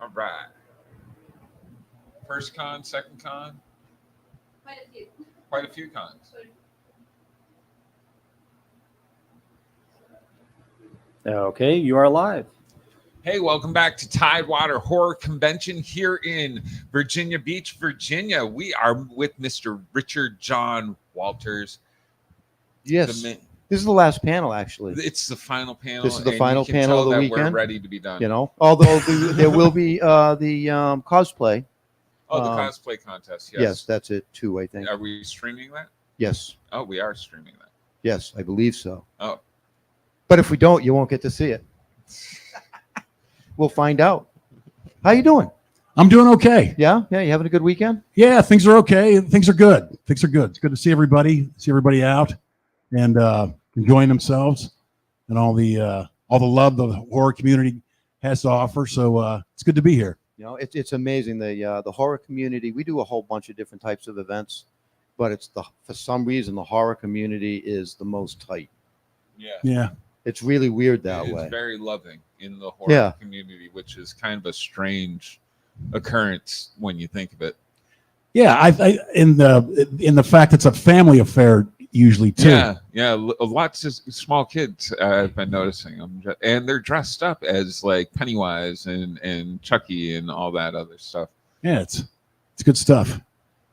All right. First con, second con? Quite a few. Quite a few cons. Okay, you are live. Hey, welcome back to Tidewater Horror Convention here in Virginia Beach, Virginia. We are with Mr. Richard John Walters. Yes. This is the last panel, actually. It's the final panel. This is the final panel of the weekend. We're ready to be done. You know, although there will be the cosplay. Oh, the cosplay contest. Yes. Yes, that's it too, I think. Are we streaming that? Yes. Oh, we are streaming that. Yes, I believe so. Oh. But if we don't, you won't get to see it. We'll find out. How you doing? I'm doing okay. Yeah? Yeah, you having a good weekend? Yeah, things are okay. Things are good. Things are good. It's good to see everybody out and enjoying themselves and all the love the horror community has to offer. So it's good to be here. You know, it's amazing. The horror community, we do a whole bunch of different types of events, but for some reason the horror community is the most tight. Yeah. Yeah. It's really weird that way. It's very loving in the horror community, which is kind of a strange occurrence when you think of it. Yeah, I in the fact it's a family affair usually too. Yeah, lots of small kids I've been noticing them, and they're dressed up as like Pennywise and Chucky and all that other stuff. Yeah, it's good stuff.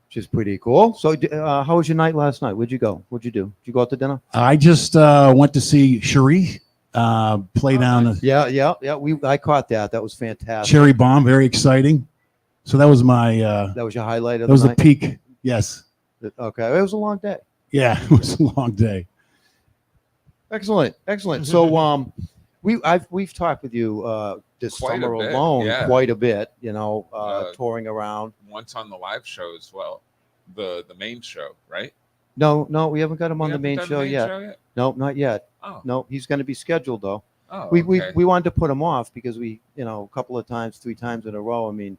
Which is pretty cool. So, how was your night last night? Where'd you go? What'd you do? Did you go out to dinner? I just went to see Cherie play down. Yeah. I caught that. That was fantastic. Cherry Bomb, very exciting. So that was my. That was your highlight of the night? That was the peak. Yes. Okay, it was a long day. Yeah, it was a long day. Excellent. So, we've talked with you this summer alone quite a bit. You know, touring around. Once on the live show as well, the main show, right? No, we haven't got him on the main show yet. No, not yet. Oh. No, he's going to be scheduled though. Oh, we wanted to put him off because we, a couple of times, 3 times in a row. I mean,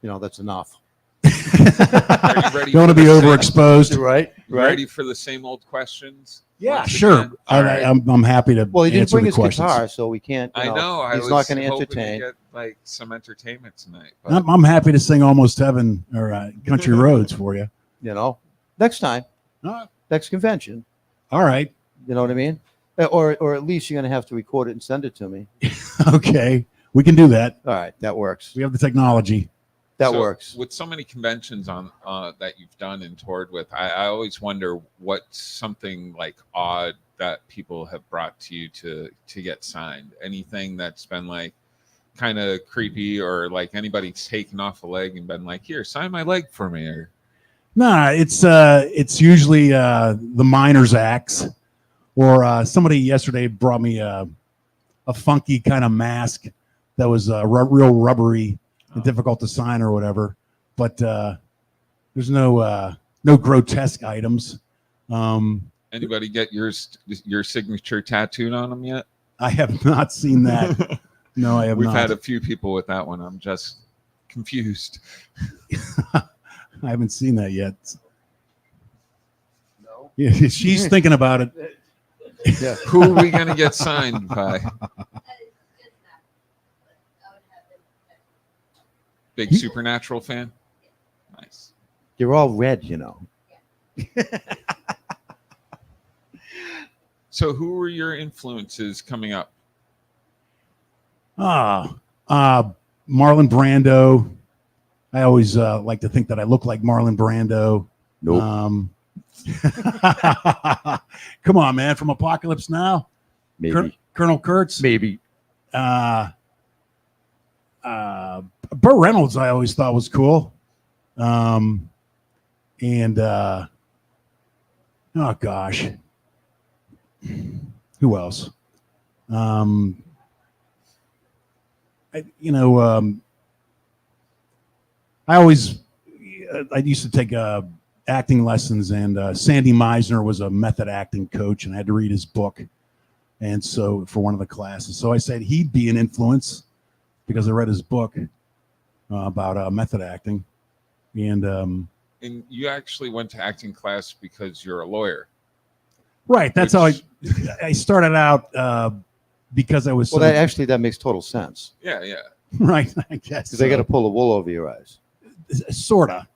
that's enough. Are you ready? Don't want to be overexposed, right? Ready for the same old questions? Yeah, sure. I'm happy to. Well, he didn't bring his questions. guitar, so we can't. I know. He's not going to entertain. Get like some entertainment tonight. But. I'm happy to sing "Almost Heaven" or "Country Roads" for you. Next time, next convention. All right. You know what I mean? Or at least you're going to have to record it and send it to me. Okay, we can do that. All right, that works. We have the technology. That works. With so many conventions on that you've done and toured with, I always wonder what's something like odd that people have brought to you to get signed. Anything that's been like kind of creepy, or like anybody's taken off a leg and been like, "Here, sign my leg for me." Or nah, it's usually the miners acts, or somebody yesterday brought me a funky kind of mask that was real rubbery. Difficult to sign or whatever, but there's no grotesque items. Anybody get your signature tattooed on them yet? I have not seen that. No, I have not. We've had a few people with that one. I'm just confused. I haven't seen that yet. No. Yeah, she's thinking about it. Yeah. Who are we gonna get signed by? Big Supernatural fan? Nice. You're all red, So who were your influences coming up? Marlon Brando. I always like to think that I look like Marlon Brando. Nope. Come on, man. From Apocalypse Now? Maybe. Colonel Kurtz? Maybe. Burt Reynolds, I always thought was cool. Oh gosh, who else? I used to take acting lessons, and Sandy Meisner was a method acting coach, and I had to read his book, and so for one of the classes, so I said he'd be an influence because I read his book about method acting, and you actually went to acting class because you're a lawyer, right? That's how I started out because I was. Well, that makes total sense. Yeah. Right, I guess. Because they got to pull the wool over your eyes. Sorta.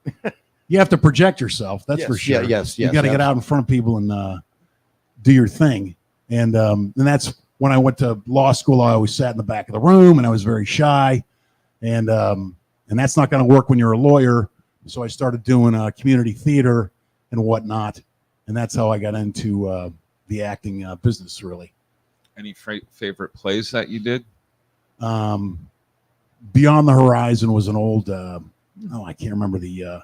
You have to project yourself. That's for sure. Yes. You got to get out in front of people and do your thing. And that's when I went to law school. I always sat in the back of the room, and I was very shy. And that's not going to work when you're a lawyer. So I started doing community theater and whatnot, and that's how I got into the acting business. Really. Any favorite plays that you did? Beyond the Horizon was an old. I can't remember the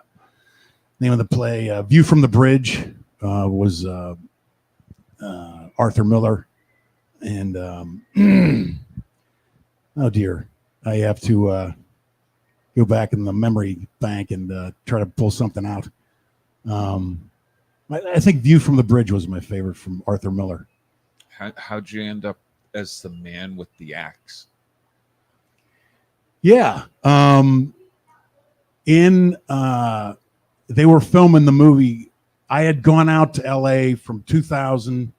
name of the play. View from the Bridge was Arthur Miller, and oh dear, I have to go back in the memory bank and try to pull something out. I think View from the Bridge was my favorite from Arthur Miller. How'd you end up as the man with the axe? Yeah. They were filming the movie. I had gone out to LA from 2000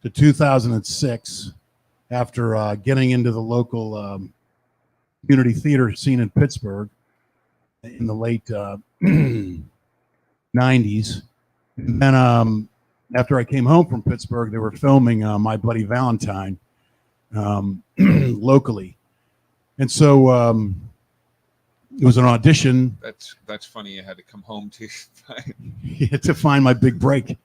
to 2006 after getting into the local community theater scene in Pittsburgh in the late 90s. And then after I came home from Pittsburgh, they were filming My Bloody Valentine locally. And so it was an audition. That's funny. You had to come home to find my big break.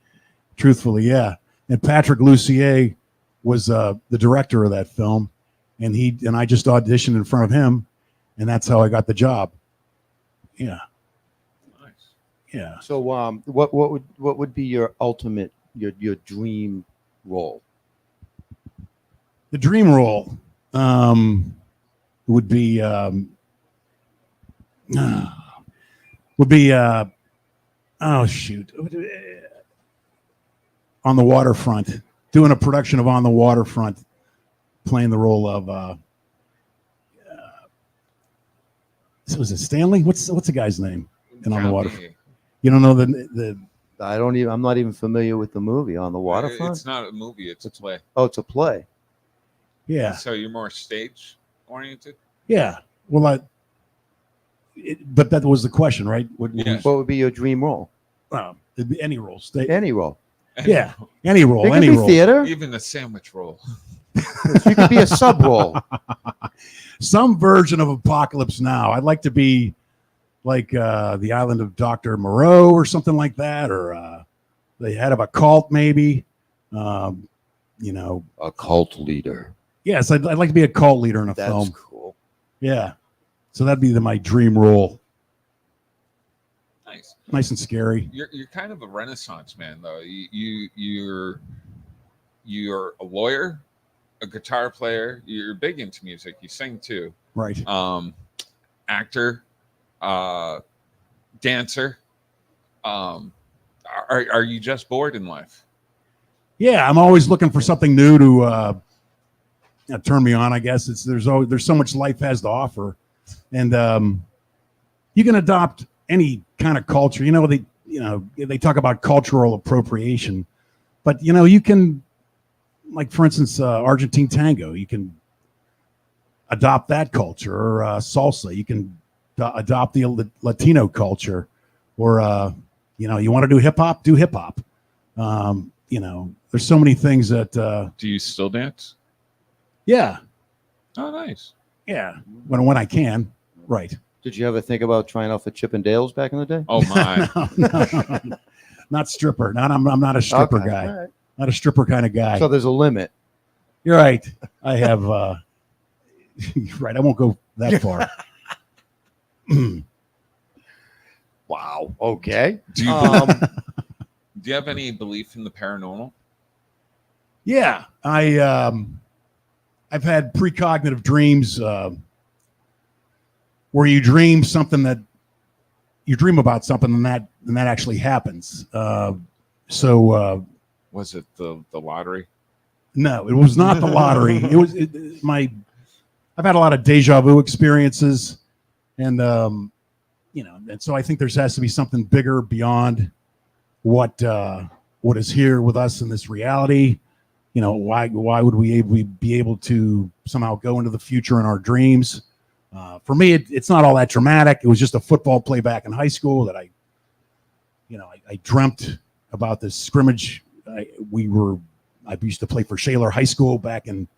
Truthfully, yeah. And Patrick Lussier was the director of that film, and I just auditioned in front of him, and that's how I got the job. Yeah. Nice. Yeah. So what would be your ultimate your dream role? The dream role would be oh shoot, On the Waterfront, doing a production of On the Waterfront, playing the role of was it Stanley? What's the guy's name in On the Waterfront? You don't know the I'm not even familiar with the movie On the Waterfront. It's not a movie, it's a play. Oh, it's a play. Yeah. So you're more stage oriented? Yeah. Well, but that was the question, right? What would be your dream role? It'd be any role. Any role. Yeah, any role. It could any be role. Theater. Even a sandwich roll. You could be a sub role. Some version of Apocalypse Now. I'd like to be like the island of Dr. Moreau or something like that, or the head of a cult, maybe. A cult leader. Yes, I'd like to be a cult leader in a film. That's cool. Yeah. So that'd be my dream role. Nice and scary. You're kind of a Renaissance man, though. You're a lawyer, a guitar player. You're big into music. You sing too, right? Actor, dancer. Are you just bored in life? Yeah, I'm always looking for something new to turn me on. I guess there's so much life has to offer, and you can adopt any kind of culture. They talk about cultural appropriation, but you can, like for instance, Argentine tango. You can adopt that culture, or salsa. You can adopt the Latino culture, or you want to do hip hop, do hip hop. There's so many things that. Do you still dance? Yeah. Oh, nice. Yeah, when I can, right. Did you ever think about trying out for Chippendales back in the day? Oh my! No. Not stripper. I'm not a stripper guy. Right. Not a stripper kind of guy. So there's a limit. You're right. I have. Right. I won't go that far. Wow. Okay. Do you have any belief in the paranormal? Yeah, I've had precognitive dreams. Where you dream something that you dream about something and that actually happens. Was it the lottery? No, it was not the lottery. I've had a lot of deja vu experiences, and and so I think there has to be something bigger beyond what is here with us in this reality. Why would we be able to somehow go into the future in our dreams? For me, it's not all that dramatic. It was just a football play back in high school that I dreamt about this scrimmage. I used to play for Shaler High School back in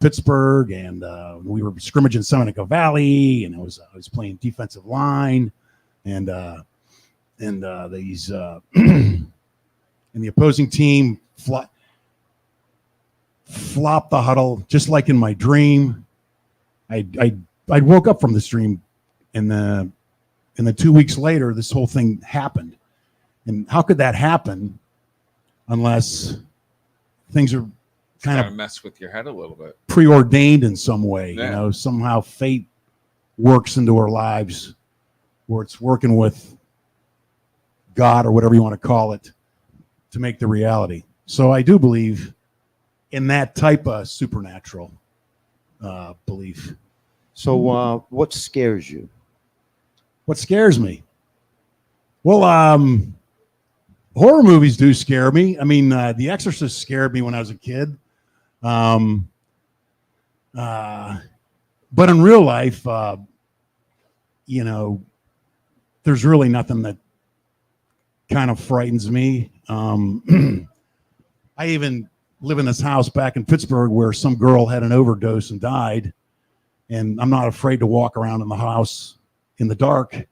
Pittsburgh, and we were scrimmaging Seneca Valley, and I was playing defensive line, and these and the opposing team flopped the huddle just like in my dream. I woke up from this dream, and then 2 weeks later, this whole thing happened. And how could that happen unless things are kind of mess with your head a little bit, preordained in some way? Yeah. Somehow fate works into our lives, where it's working with God or whatever you want to call it to make the reality. So I do believe in that type of supernatural belief. So what scares you? What scares me? Well, horror movies do scare me. I mean, The Exorcist scared me when I was a kid. But in real life, there's really nothing that kind of frightens me. I even live in this house back in Pittsburgh where some girl had an overdose and died. And I'm not afraid to walk around in the house in the dark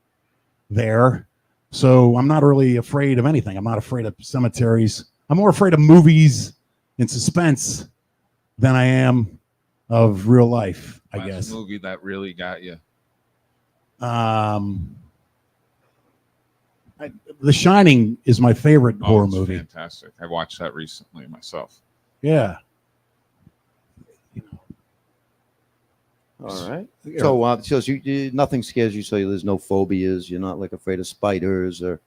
there. So I'm not really afraid of anything. I'm not afraid of cemeteries. I'm more afraid of movies and suspense than I am of real life, I guess. Last movie that really got you? The Shining is my favorite horror movie. Fantastic. I watched that recently myself. Yeah. All right. So nothing scares you. So there's no phobias. You're not like afraid of spiders or,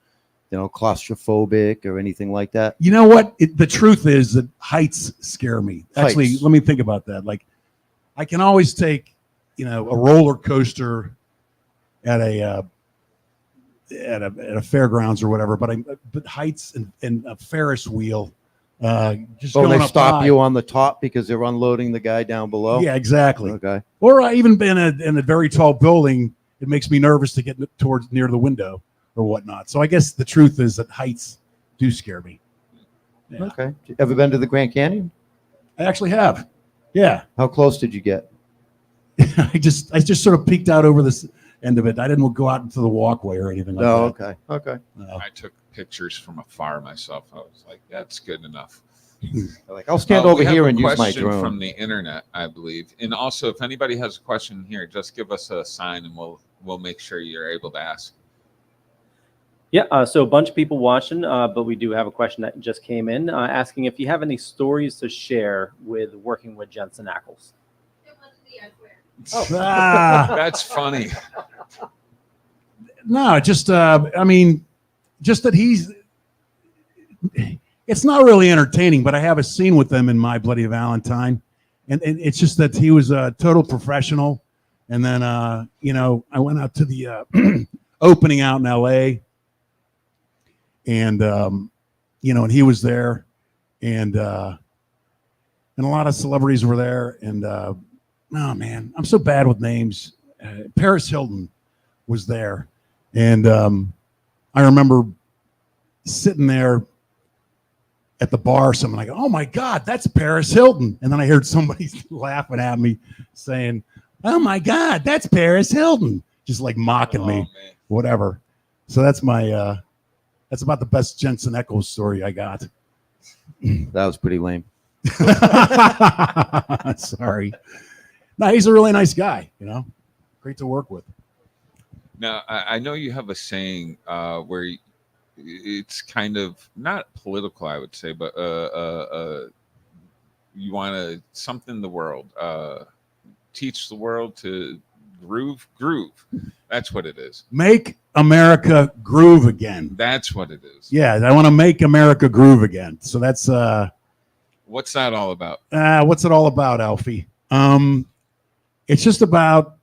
claustrophobic or anything like that. You know what? The truth is that heights scare me. Actually, let me think about that. Like, I can always take, a roller coaster at a fairgrounds or whatever, but heights and a Ferris wheel. Just going they up stop high. you on the top because they're unloading the guy down below? Yeah, exactly. Okay. Or even been in a very tall building, it makes me nervous to get towards near the window or whatnot. So I guess the truth is that heights do scare me. Yeah. Okay. Ever been to the Grand Canyon? I actually have. Yeah. How close did you get? I just sort of peeked out over this end of it. I didn't go out into the walkway or anything like that. Okay. No. I took pictures from afar myself. I was like, that's good enough. Like, I'll stand over here and use my question drone. from the internet, I believe. And also, if anybody has a question here, just give us a sign and we'll make sure you're able to ask. Yeah, so a bunch of people watching, but we do have a question that just came in asking if you have any stories to share with working with Jensen Ackles. That's funny. No, just just that it's not really entertaining, but I have a scene with them in My Bloody Valentine, and it's just that he was a total professional. And then I went out to the opening out in LA, and and he was there, and a lot of celebrities were there, and oh man, I'm so bad with names. Paris Hilton was there, and I remember sitting there at the bar, someone like, "Oh my God, that's Paris Hilton!" And then I heard somebody laughing at me, saying, "Oh my God, that's Paris Hilton!" Just like mocking me, Man. whatever. So that's my that's about the best Jensen Ackles story I got. That was pretty lame. Sorry. No, he's a really nice guy. Great to work with. Now, I know you have a saying where it's kind of not political, I would say, but you want to something the world, teach the world to groove. That's what it is. Make America groove again. That's what it is. Yeah, I want to make America groove again. So that's what's that all about? What's it all about, Alfie? It's just about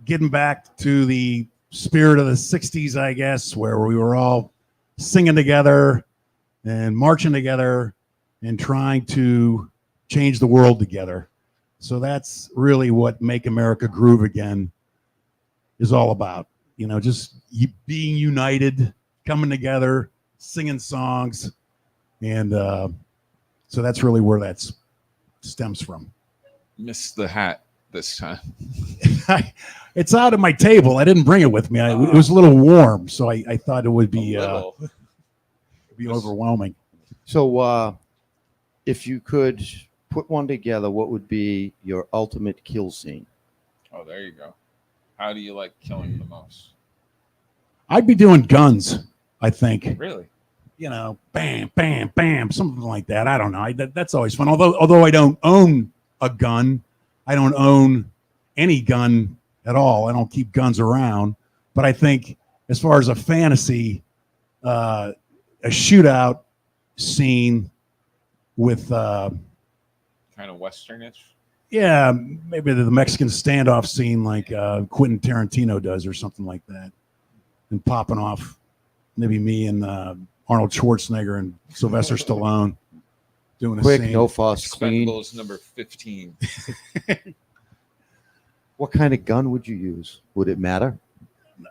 getting back to the spirit of the 60s, I guess, where we were all singing together and marching together and trying to change the world together. So that's really what Make America Groove Again is all about. You know, just being united, coming together, singing songs, and so that's really where that stems from. Missed the hat this time. It's out of my table. I didn't bring it with me. It was a little warm, so I thought it would be overwhelming. So, if you could put one together, what would be your ultimate kill scene? Oh, there you go. How do you like killing the most? I'd be doing guns, I think. Really? You know, bam, bam, bam, something like that. I don't know. That's always fun. Although I don't own a gun, I don't own any gun at all. I don't keep guns around. But I think as far as a fantasy, a shootout scene with kind of westernish. Yeah, maybe the Mexican standoff scene like Quentin Tarantino does or something like that, and popping off maybe me and Arnold Schwarzenegger and Sylvester Stallone doing a quick, scene. no fuss, clean. Expendables number 15. What kind of gun would you use? Would it matter?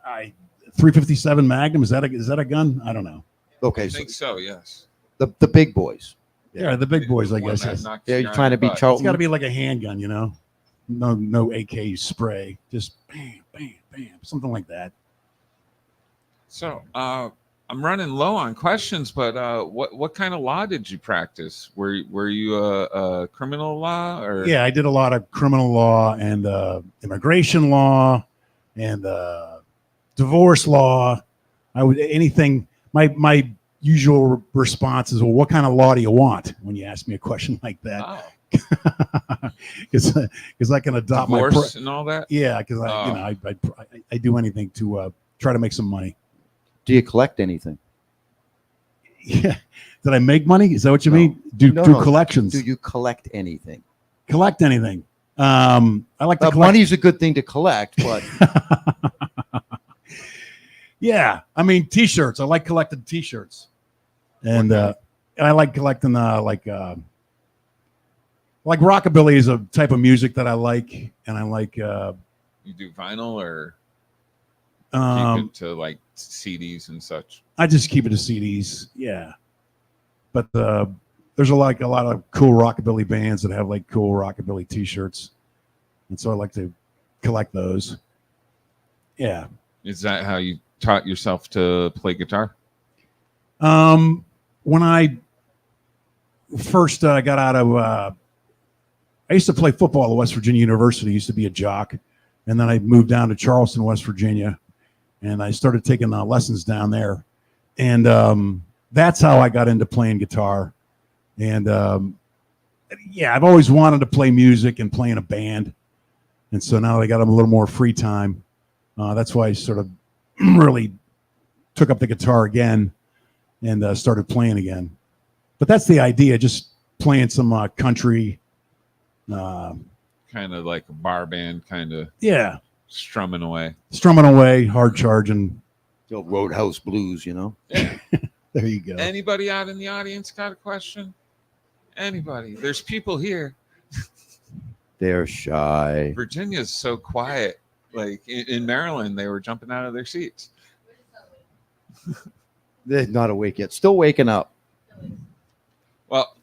357 Magnum, is that a gun? I don't know. Okay, I think so. Yes. The big boys. Yeah, the big boys, I One guess. that Yes. knocks Yeah, you you're on trying to your be butt. It's Charlton. got to be like a handgun, you know. No AK spray, just bam, bam, bam, something like that. So I'm running low on questions, but what kind of law did you practice? Were you a criminal law or? Yeah, I did a lot of criminal law and immigration law and divorce law. I would anything. My usual response is, well, what kind of law do you want when you ask me a question like that? Oh, Because I can adopt divorce and all that. yeah, because I do anything to try to make some money. Do you collect anything? Yeah. Did I make money? Is that what you No. mean? Do No. collections? Do you collect anything? Collect anything? I like to collect. Money's a good thing to collect, but Yeah, I mean T-shirts. I like collecting T-shirts, and I like collecting like rockabilly is a type of music that I like, and I like. You do vinyl or keep it to like CDs and such? I just keep it to CDs, yeah. But there's a lot of cool rockabilly bands that have like cool rockabilly T-shirts, and so I like to collect those. Yeah. Is that how you taught yourself to play guitar? When I first got out of, I used to play football at West Virginia University. I used to be a jock, and then I moved down to Charleston, West Virginia, and I started taking lessons down there, and that's how I got into playing guitar. And yeah, I've always wanted to play music and play in a band, and so now I got a little more free time. That's why I sort of really took up the guitar again and started playing again. But that's the idea, just playing some country. Kind of like a bar band, kind of Yeah. strumming away. Hard charging. the old Roadhouse Blues, you know. Yeah. There you go. Anybody out in the audience got a question? Anybody? There's people here. They're shy. Virginia's so quiet. Like in Maryland, they were jumping out of their seats. They're not awake yet. Still waking up. Well,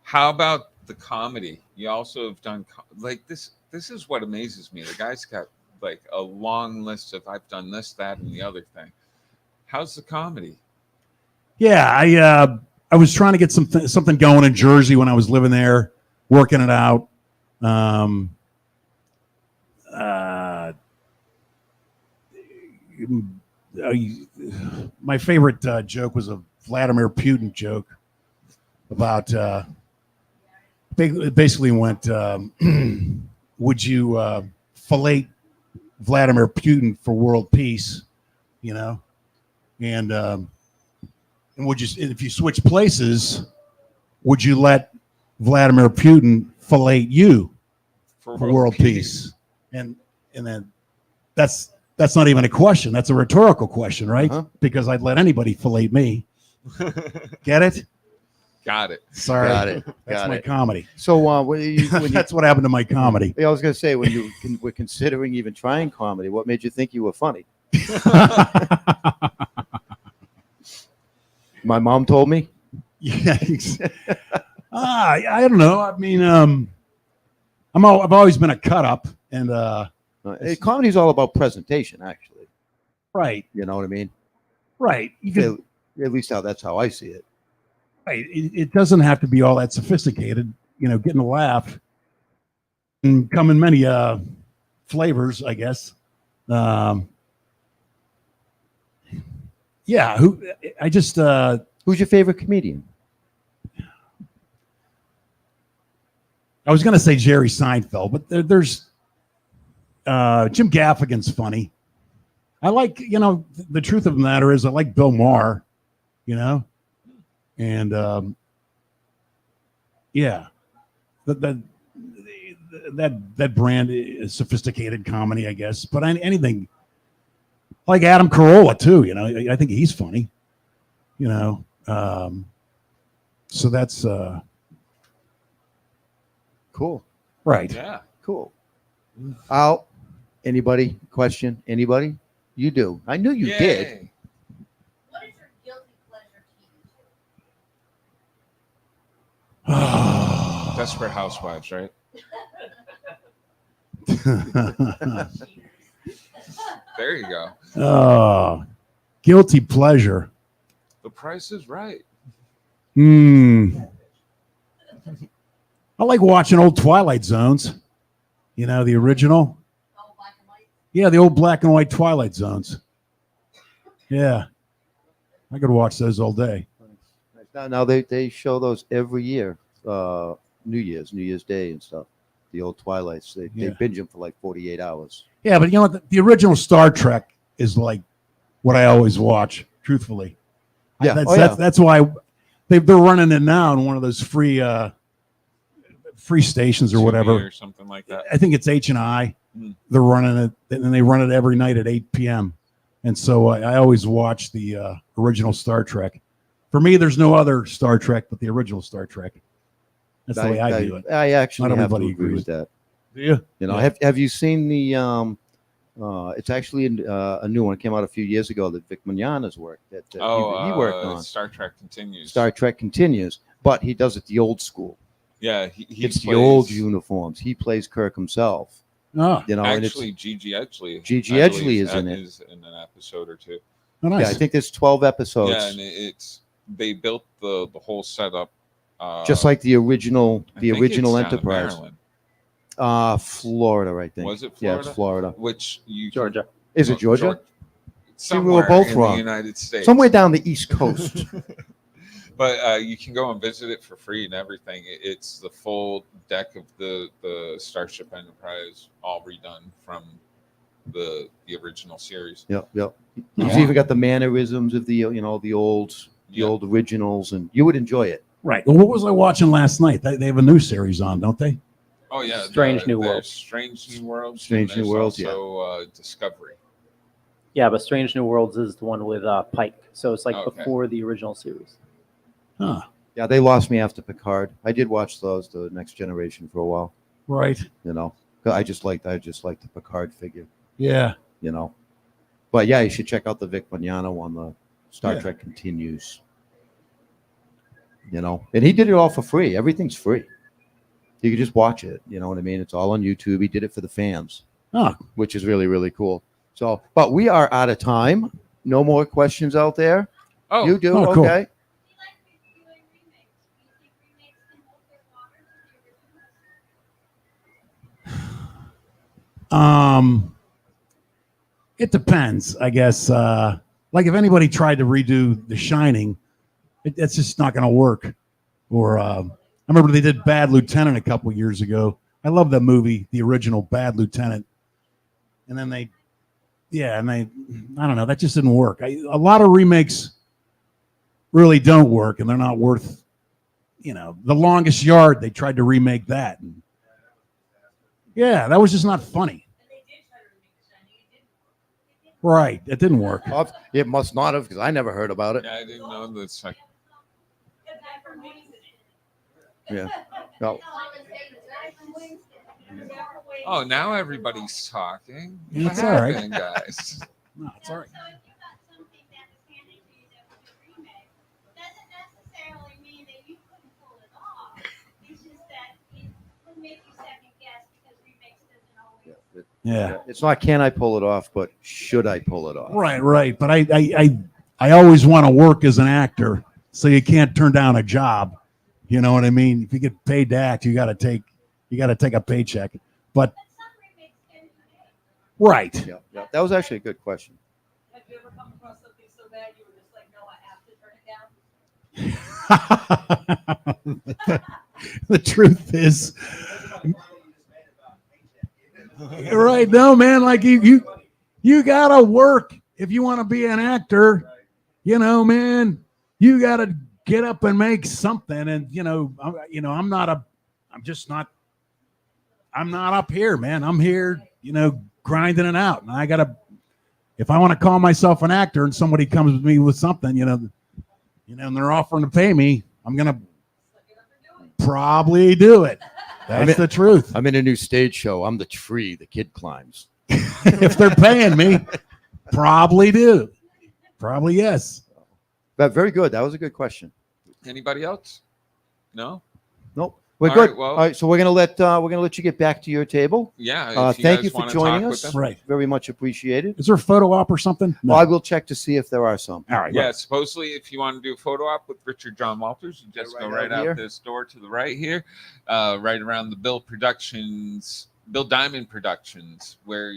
how about the comedy? You also have done like this. This is what amazes me. The guy's got like a long list of I've done this, that, and the other thing. How's the comedy? Yeah, I was trying to get something going in Jersey when I was living there, working it out. My favorite joke was a Vladimir Putin joke about it basically went, would you fillet Vladimir Putin for world peace, you know? And would you, if you switch places, would you let Vladimir Putin fillet you for world peace? And then that's not even a question. That's a rhetorical question, right? Uh-huh. Because I'd let anybody fillet me. Get it? Got it. Sorry. Got it. That's Got my it. comedy. So when you That's what happened to my comedy. I was going to say, when you were considering even trying comedy, what made you think you were funny? My mom told me. Yeah. I don't know. I mean, I've always been a cut up, and Comedy is all about presentation, actually. right. You know what I mean? Right. You can, At least that's how I see it. right. It doesn't have to be all that sophisticated. Getting a laugh and come in many flavors, I guess. Yeah. Who's your favorite comedian? I was going to say Jerry Seinfeld, but there's Jim Gaffigan's funny. I like, the truth of the matter is I like Bill Maher, and yeah, that brand is sophisticated comedy, I guess. But anything like Adam Carolla too, I think he's funny, so that's Cool. right. Yeah. Cool. Al, anybody? Question? Anybody? You do. I knew you did. What is your guilty pleasure TV show? Desperate Housewives, right? There you go. Oh, guilty pleasure. The Price is Right. I like watching old Twilight Zones. The original. Oh, black and white. Yeah, the old black and white Twilight Zones. Yeah, I could watch those all day. Now they show those every year. New Year's Day and stuff. The old Twilights. They binge them for like 48 hours. Yeah, but the original Star Trek is like what I always watch. Truthfully, Yeah, that's why they're running it now on one of those free stations or whatever, or something like that. I think it's H&I. Mm. They're running it, and they run it every night at 8 p.m. And so I always watch the original Star Trek. For me, there's no other Star Trek but the original Star Trek. That's the way I do it. I actually Not have to everybody agree agrees. with that. Do you? Yeah. Have you seen the? It's actually a new one. It came out a few years ago. That Vic Mignogna's work that he worked on. Star Trek Continues. Star Trek Continues, but he does it the old school. Yeah, he It's plays, the old uniforms. He plays Kirk himself. Oh, And Actually, Gigi Edgley. Gigi I believe, Edgley is in it. Is in an episode or two. oh, nice. Yeah, I think there's 12 episodes. Yeah, and they built the whole setup. Just like the original I think it's down in Enterprise. Maryland. Florida, I think. Was it Yeah, Florida? it's Florida. Which you Georgia. Is it Georgia? See, we were Somewhere both in wrong. the United States. Somewhere down the East Coast. But you can go and visit it for free and everything. It's the full deck of the Starship Enterprise, all redone from the original series. Yep. He's even got the mannerisms of the old originals, and you would enjoy it. Right. Well, what was I watching last night? They have a new series on, don't they? Oh yeah, Strange New Worlds. Strange New Worlds. Strange and New there's Worlds, also, Discovery. Yeah, but Strange New Worlds is the one with Pike. So it's like Okay. before the original series. Huh. Yeah, they lost me after Picard. I did watch those, the Next Generation, for a while. Right. I just like the Picard figure. Yeah. But yeah, you should check out the Vic Mignogna one. The Star Yeah. Trek Continues. And he did it all for free. Everything's free. You can just watch it. You know what I mean? It's all on YouTube. He did it for the fans, Oh, which is really, really cool. So, but we are out of time. No more questions out there. Oh, You do? Oh, cool. Okay. Do you like reviewing remakes? Do you think remakes can hold their water to the originals? It depends, I guess. Like if anybody tried to redo The Shining, it's just not going to work. Or I remember they did Bad Lieutenant a couple years ago. I love that movie, the original Bad Lieutenant. And then I don't know, that just didn't work. A lot of remakes really don't work, and they're not worth, The Longest Yard, they tried to remake that. And yeah, that was just not funny. And they did try to remake The Shining. It didn't work. Right, it didn't work. It must not have, because I never heard about it. Yeah, I didn't know this. And I've heard movies that Yeah. No. Oh, now everybody's talking. It's What all right. happened, guys? No, it's all right. So if you got something that was handed to you that was a remake, doesn't necessarily mean that you couldn't pull it off. It's just that it would make you second guess because remakes doesn't always. Yeah. It's not can I pull it off, but should I pull it off? Right. But I always want to work as an actor, so you can't turn down a job. You know what I mean? If you get paid to act, you got to take a paycheck. But But some remakes can be made. right. Yeah. That was actually a good question. Have you ever come across something so bad you were just like, no, I have to turn it down? The truth is, right? No, man. Like you gotta work if you want to be an actor. You know, man. You gotta get up and make something. And I'm not up here, man. I'm here, grinding it out. And if I want to call myself an actor and somebody comes with me with something, and they're offering to pay me, I'm going to probably do it. That's the truth. I'm in a new stage show. I'm the tree the kid climbs. If they're paying me, probably do. Probably yes. But very good. That was a good question. Anybody else? No? Nope. We're All good. right, well- All right. So we're gonna let you get back to your table. Yeah. if Thank guys you for wanna joining talk us. with them. Right. Very much appreciated. Is there a photo op or something? No. Well, I will check to see if there are some. All right. Yeah, supposedly if you want to do a photo op with Richard John Walters, you just Right go right out here. out this door to the right here, right around the Bill Diamond Productions, where